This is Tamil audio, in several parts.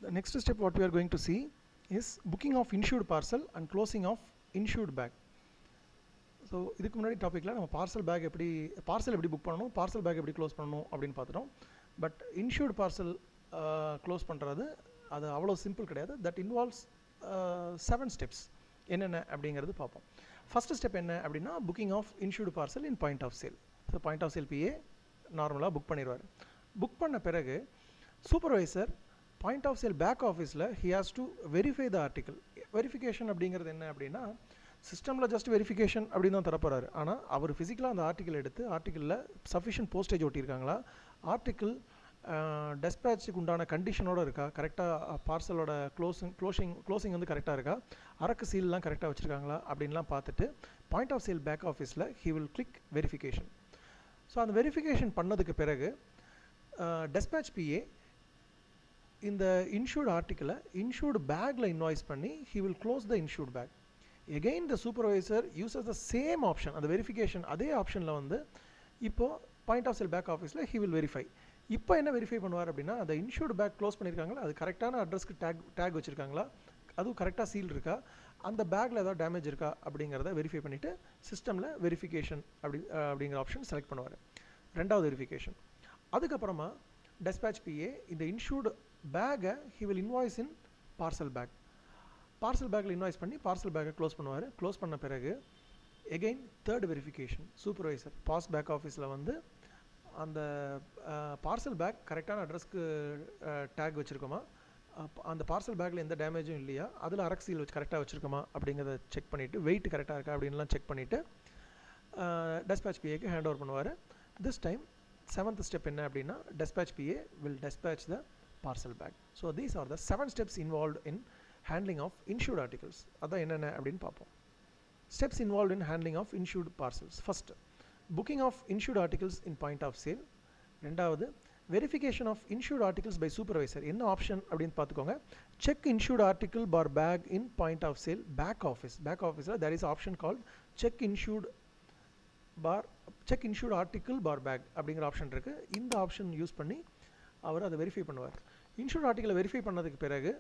The next step what we are going to see is booking of insured parcel and closing of insured bag. So இதுக்கு முன்னாடி டாப்பிக்கில் நம்ம பார்சல் எப்படி புக் பண்ணணும், பார்சல் பேக் எப்படி க்ளோஸ் பண்ணணும் அப்படின்னு பார்த்துட்டோம். பட் இன்ஷூர்டு பார்சல் க்ளோஸ் பண்ணுறது அது அவ்வளோ சிம்பிள் கிடையாது. That involves 7 steps. என்னென்ன அப்படிங்கிறது பார்ப்போம். ஃபஸ்ட்டு ஸ்டெப் என்ன அப்படின்னா booking of insured parcel in point of sale. So point of sale PA நார்மலாக புக் பண்ணிடுவார். புக் பண்ண பிறகு supervisor point of sale back ஆஃபீஸில் he has to verify the article. Verification அப்படிங்கிறது என்ன அப்படின்னா சிஸ்டமில் ஜஸ்ட் வெரிஃபிகேஷன் அப்படின்னு தான் தரப்போகிறாரு. ஆனால் அவர் ஃபிசிக்கலாக அந்த ஆர்டிக்கல் எடுத்து ஆர்டிக்கலில் சஃபிஷியன்ட் போஸ்டேஜ் ஒட்டியிருக்காங்களா, ஆர்டிக்கிள் டெஸ்பேச்சுக்கு உண்டான கண்டிஷனோடு இருக்கா, கரெக்டாக பார்சலோட க்ளோசிங் வந்து கரெக்டாக இருக்கா, அரக்கு சீல்லாம் கரெக்டாக வச்சுருக்காங்களா அப்படின்லாம் பார்த்துட்டு பாயிண்ட் ஆஃப் சேல் பேக் ஆஃபீஸில் he will click verification. So அந்த வெரிஃபிகேஷன் பண்ணதுக்கு பிறகு டெஸ்பேச் பிஏ இந்த இன்ஷூர்டு ஆர்டிக்கலை இன்ஷூர்டு பேக்கில் இன்வாய்ஸ் பண்ணி he will close the insured bag. Again the supervisor uses the same option, அந்த வெரிஃபிகேஷன் அதே ஆப்ஷனில் வந்து இப்போது பாயிண்ட் ஆஃப் சேல் பேக் ஆஃபீஸில் ஹி வில் வெரிஃபை. இப்போ என்ன வெரிஃபை பண்ணுவார் அப்படின்னா அந்த இன்ஷூர்டு பேக் க்ளோஸ் பண்ணியிருக்காங்களா, அது கரெக்டான அட்ரஸ்க்கு டேக் வச்சுருக்காங்களா, அதுவும் கரெக்டாக சீல் இருக்கா, அந்த பேக்கில் ஏதாவது டேமேஜ் இருக்கா அப்படிங்கிறத வெரிஃபை பண்ணிவிட்டு சிஸ்டமில் வெரிஃபிகேஷன் அப்படிங்கிற ஆப்ஷன் செலக்ட் பண்ணுவார். ரெண்டாவது வெரிஃபிகேஷன். அதுக்கப்புறமா டெஸ்பேச் பிஏ இந்த இன்ஷூர்டு பேக்கை he will invoice in parcel bag. Parcel பேக்கில் இன்வாய்ஸ் பண்ணி பார்சல் பேக்கை க்ளோஸ் பண்ணுவார். க்ளோஸ் பண்ண பிறகு again third verification. Supervisor POS back ஆஃபீஸில் வந்து அந்த பார்சல் பேக் கரெக்டான அட்ரஸ்க்கு டேக் வச்சுருக்கோமா, அந்த பார்சல் பேக்கில் எந்த டேமேஜும் இல்லையா, அதில் அரக் சீல் வச்சு கரெக்டாக வச்சுருக்கோமா அப்படிங்கிறத செக் பண்ணிவிட்டு வெயிட் கரெக்டாக இருக்கா அப்படின்லாம் செக் பண்ணிவிட்டு டெஸ்பேச் பிஏக்கு ஹேண்ட் ஓவர் பண்ணுவார். திஸ் டைம் 7th ஸ்டெப் என்ன அப்படின்னா despatch PA will despatch the parcel bag. So these are the 7 steps involved in handling of insured articles. அதான் என்னென்ன அப்படின்னு பார்ப்போம். Steps involved in handling of insured parcels. First, booking of insured articles in point of sale. ரெண்டாவது verification of insured articles by supervisor. என்ன ஆப்ஷன் அப்படின்னு பார்த்துக்கோங்க. Check insured article bar bag in point of sale back office. Back office there is option called check insured article bar bag அப்படிங்கிற ஆப்ஷன் இருக்குது. இந்த ஆப்ஷன் யூஸ் பண்ணி அவர் அதை வெரிஃபை பண்ணுவார். இன்சூர்ட் ஆர்டிக்கலை வெரிஃபை பண்ணதுக்கு பிறகு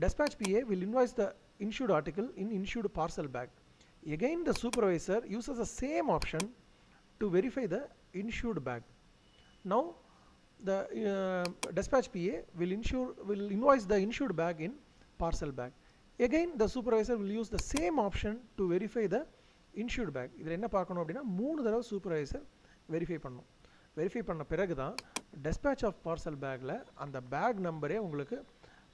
Dispatch PA will invoice the insured article in insured parcel bag. Again the supervisor uses the same option to verify the insured bag. Now the dispatch PA will invoice the insured bag in parcel bag. Again the supervisor will use the same option to verify the insured bag. இதில் என்ன பார்க்கணும் அப்படின்னா 3 தடவை சூப்பர்வைசர் வெரிஃபை பண்ணணும். வெரிஃபை பண்ண பிறகு தான் dispatch of parcel பேக்கில் அந்த பேக் நம்பரே உங்களுக்கு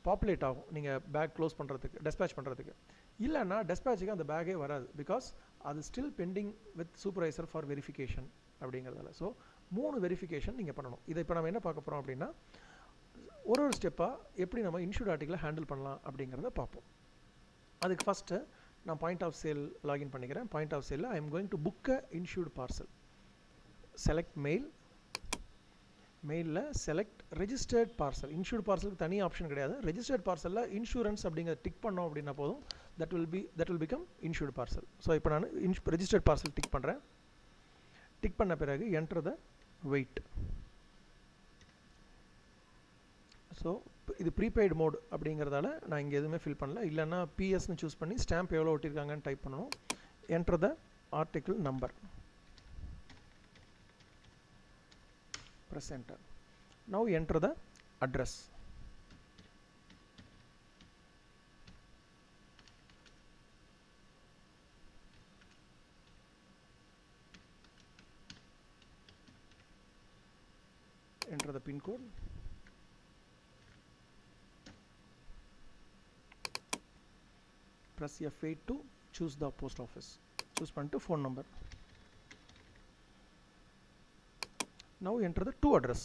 பாப்புலேட் ஆகும் நீங்கள் பேக் க்ளோஸ் பண்ணுறதுக்கு, டெஸ்பேச் பண்ணுறதுக்கு. இல்லைன்னா டெஸ்பேச்சுக்கு அந்த பேக்கே வராது. பிகாஸ் அது still bending with supervisor for verification அப்படிங்கிறதால. ஸோ 3 வெரிஃபிகேஷன் நீங்கள் பண்ணணும். இதை இப்போ நம்ம என்ன பார்க்க போகிறோம் அப்படின்னா ஒரு ஸ்டெப்பாக எப்படி நம்ம இன்ஷூர்ட் ஆர்டிக்கலை ஹேண்டில் பண்ணலாம் அப்படிங்கிறத பார்ப்போம். அதுக்கு ஃபஸ்ட்டு நான் பாயிண்ட் ஆஃப் சேல் லாகின் பண்ணிக்கிறேன். பாயிண்ட் ஆஃப் சேலில் I am going to book a insured parcel. Select மெயிலில் செலக்ட் ரெஜிஸ்டர்ட் பார்சல். இன்ஷூர்ட் பார்சலுக்கு தனி ஆப்ஷன் கிடையாது. ரெஜிஸ்டர்ட் பார்சலில் இன்சூரன்ஸ் அப்படிங்கிற டிக் பண்ணோம் அப்படின்னா போதும், that will become insured parcel. So இப்போ நான் ரெஜிஸ்டர்ட் பார்சல் டிக் பண்ணுறேன். டிக் பண்ண பிறகு என்டர் த வெயிட். ஸோ இது ப்ரீபெய்டு மோட் அப்படிங்கிறதால நான் இங்கே எதுவுமே ஃபில் பண்ணல. இல்லைன்னா பிஎஸ்ன்னு சூஸ் பண்ணி ஸ்டாம்ப் எவ்வளோ ஒட்டியிருக்காங்கன்னு டைப் பண்ணணும். Enter the article number. Press enter. Now enter the address. Enter the pin code. Press F8 to choose the post office. Choose பண்ணிட்டு phone number. Now enter the to address.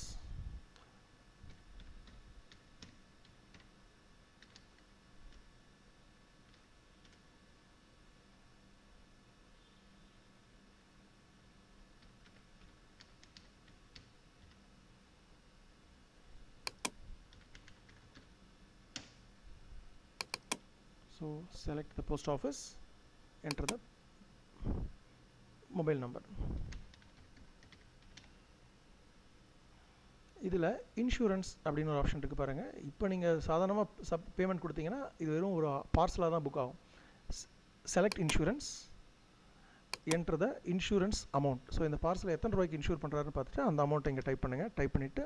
So select the post office, enter the mobile number. இதில் இன்சூரன்ஸ் அப்படின்னு ஒரு ஆப்ஷன் இருக்குது பாருங்கள். இப்போ நீங்கள் சாதாரணமாக பேமெண்ட் கொடுத்தீங்கன்னா இது வெறும் ஒரு பார்சலாக தான் புக் ஆகும். செலக்ட் இன்சூரன்ஸ், என்டர் த இன்சூரன்ஸ் அமௌண்ட். ஸோ இந்த பார்சலை எத்தனை ரூபாய்க்கு இன்சூர் பண்ணுறாருன்னு பார்த்துட்டு அந்த அமௌண்ட்டை இங்கே டைப் பண்ணிவிட்டு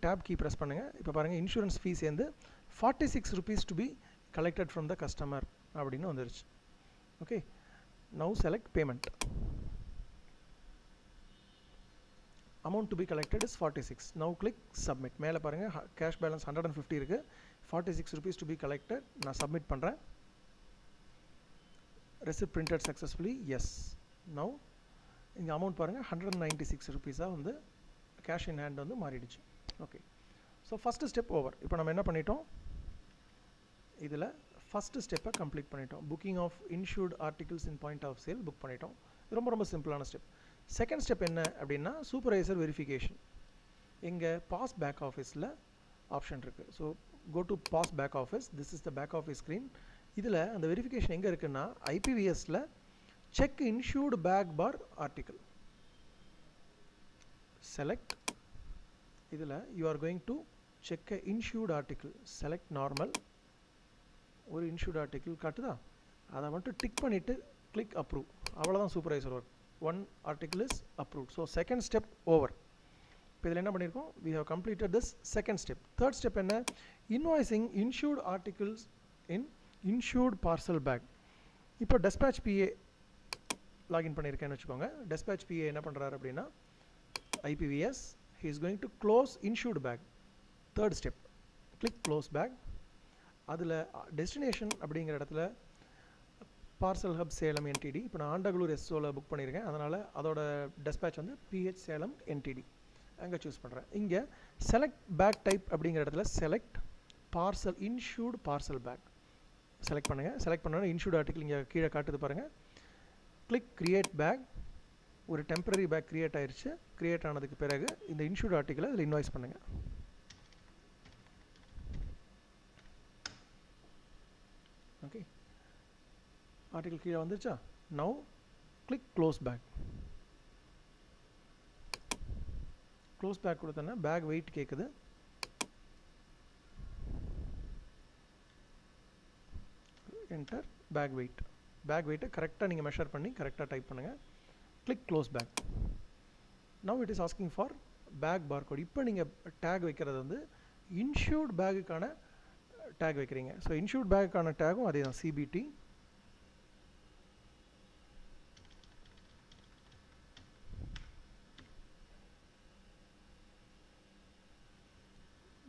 டேப் கீ ப்ரெஸ் பண்ணுங்கள். இப்போ பாருங்கள் இன்சூரன்ஸ் ஃபீஸ் சேர்ந்து 46 rupees to be collected from the customer அப்படின்னு வந்துருச்சு. Okay, now select payment. Amount to be collected is 46. Now click submit. மேலே பாருங்கள் கேஷ் பேலன்ஸ் 150 இருக்குது, 46 rupees டு பி கலெக்டட். நான் சப்மிட் பண்ணுறேன். receipt printed successfully, yes. now இங்கே அமௌண்ட் பாருங்கள் 196 rupees வந்து கேஷ் இன் ஹேண்ட் வந்து மாறிடுச்சு. Okay, so first step over. இப்போ நம்ம என்ன பண்ணிட்டோம், இதில் ஃபஸ்ட்டு ஸ்டெப்பை கம்ப்ளீட் பண்ணிட்டோம். Booking of insured articles in point of sale book பண்ணிட்டோம். ரொம்ப ரொம்ப சிம்பிளான ஸ்டெப். செகண்ட் ஸ்டெப் என்ன அப்படின்னா சூப்பர்வைசர் வெரிஃபிகேஷன். எங்கே பாஸ் பேக் ஆஃபீஸில் ஆப்ஷன் இருக்குது. So go to POS back office. This is the back office screen. இதில் அந்த வெரிஃபிகேஷன் எங்கே இருக்குன்னா ஐபிவிஎஸில் check insured bag for article select. இதில் you are going to check a insured article. Select normal. ஒரு இன்சூர்டு ஆர்டிக்கல் காட்டுதா, அதை மட்டும் டிக் பண்ணிவிட்டு கிளிக் அப்ரூவ். அவ்வளோதான் supervisor work. One article is approved. So second step over. இப்போ இதில் என்ன பண்ணியிருக்கோம், we have completed this second step. Third step என்ன, invoicing insured articles in insured parcel bag. இப்போ டெஸ்பேச் பிஏ லாகின் பண்ணியிருக்கேன்னு வச்சுக்கோங்க. டெஸ்பேச் பிஏ என்ன பண்ணுறாரு அப்படின்னா IPVS he is going to close insured bag. third step, click close bag. அதில் டெஸ்டினேஷன் அப்படிங்கிற இடத்துல பார்சல் ஹப் சேலம் என்டிடி. இப்போ நான் ஆண்டகலூர் எஸ்ஓவில் புக் பண்ணியிருக்கேன், அதனால் அதோட டெஸ்பேச் வந்து பிஹெச் சேலம் என்டிடி அங்கே சூஸ் பண்ணுறேன். இங்கே செலக்ட் பேக் டைப் அப்படிங்கிற இடத்துல select parcel insured parcel bag select பண்ணுங்கள். செலக்ட் பண்ணோன்னா இன்சூர்டு ஆர்டிக்கல் இங்கே கீழே காட்டுது பாருங்கள். Click create bag. ஒரு டெம்பரரி பேக் கிரியேட் ஆயிடுச்சு. கிரியேட் ஆனதுக்கு பிறகு இந்த இன்சூர்டு ஆர்டிக்கலை இதில் இன்வாய்ஸ் பண்ணுங்கள். ஓகே, ஆர்டிக்கல் கீழே வந்துருச்சா. Now click close bag. Close bag கொடுத்தோன்னா பேக் வெயிட் கேட்குது. Enter bag weight. பேக் வெயிட்டை கரெக்டாக நீங்கள் மெஷர் பண்ணி கரெக்டாக டைப் பண்ணுங்கள். click close back. now it is asking for bag barcode. இப்போ நீங்கள் டேக் வைக்கிறது வந்து இன்சூர்ட் பேக்குக்கான டேக் வைக்கிறீங்க. ஸோ இன்சூர்ட் பேக்குக்கான டேகும் அதே தான், சிபிடி.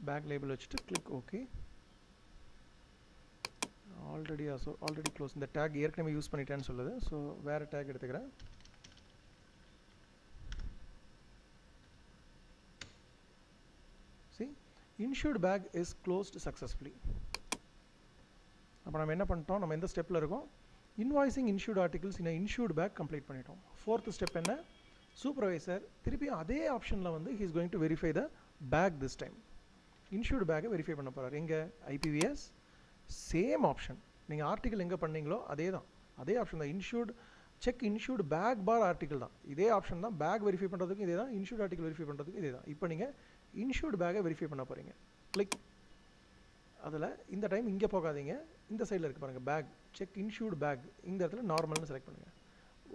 பேக் லேபிள் வச்சுட்டு கிளிக் ஓகே. Already close. இந்த டேக் ஏற்கனவே யூஸ் பண்ணிட்டேன்னு சொல்லுது. ஸோ வேறு டேக் எடுத்துக்கிறேன். Insured bag is closed successfully. அப்போ நம்ம என்ன பண்ணிட்டோம், நம்ம எந்த ஸ்டெப்பில் இருக்கோம், invoicing insured articles in insured bag complete பண்ணிட்டோம். ஃபோர்த் ஸ்டெப் என்ன, சூப்பர்வைசர் திருப்பி அதே ஆப்ஷனில் வந்து he is going to verify the bag. This time insured பேக்கை வெரிஃபை பண்ண போகிறார். எங்கே ஐபிவிஎஸ் சேம் ஆப்ஷன். நீங்கள் ஆர்டிக்கல் எங்கே பண்ணீங்களோ அதே தான், அதே ஆப்ஷன் தான். Insured check insured bag for article தான், இதே ஆப்ஷன் தான். பேக் வெரிஃபை பண்ணுறதுக்கும் இதே தான், இன்சூர்டு ஆர்டிக்கல் வெரிஃபை பண்ணுறதுக்கும் இதே தான். இப்போ நீங்கள் இன்சூர்டு பேக்கை வெரிஃபை பண்ண போகிறீங்க. கிளிக். அதில் இந்த டைம் இங்கே போகாதீங்க, இந்த சைடில் இருக்குது பாருங்கள் பேக். Check insured bag. இந்த இடத்துல நார்மல்னு செலக்ட் பண்ணுங்கள்.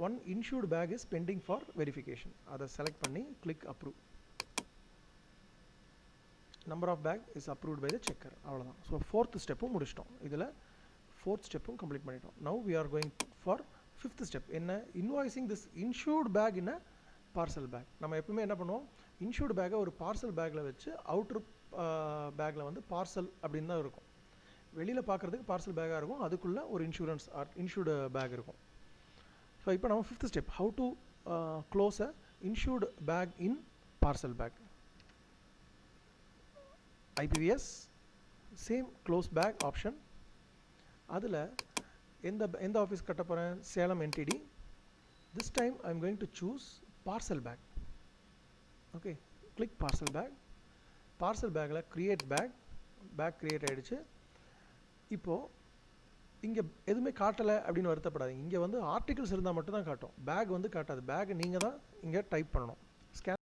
One insured bag is pending for verification. அதை செலக்ட் பண்ணி click approve. Number of bag is approved by the checker. அவ்வளோதான். ஸோ ஃபோர்த் ஸ்டெப்பும் முடிச்சிட்டோம். இதில் ஃபோர்த் ஸ்டெப்பும் கம்ப்ளீட் பண்ணிட்டோம். Now we are going for fifth step. என்ன, invoicing this insured bag in a parcel bag. நம்ம எப்பவுமே என்ன பண்ணுவோம், இன்சூர்டு பேக்கை ஒரு பார்சல் பேக்கில் வச்சு அவுட்ரு பேக்கில் வந்து பார்சல் அப்படின்னு தான் இருக்கும். வெளியில் பார்க்குறதுக்கு பார்சல் பேக்காக இருக்கும், அதுக்குள்ளே ஒரு இன்சூர்டு பேக் இருக்கும். ஸோ இப்போ நம்ம fifth step, how to close a insured bag in parcel bag. IPVS same close bag option. அதில் எந்த ஆஃபீஸ் கட்ட போகிறேன், Salem NDT. This time I am going to choose parcel bag. Okay, click parcel bag. Parcel பேக்கில் க்ரியேட் பேக். பேக் க்ரியேட் ஆகிடுச்சு. இப்போது இங்கே எதுவுமே காட்டலை அப்படின்னு வருத்தப்படாதீங்க. இங்கே வந்து ஆர்டிகல்ஸ் இருந்தால் மட்டும் தான் காட்டும், பேக் வந்து காட்டாது. பேக் நீங்கள் தான் இங்கே டைப் பண்ணணும். ஸ்கேன்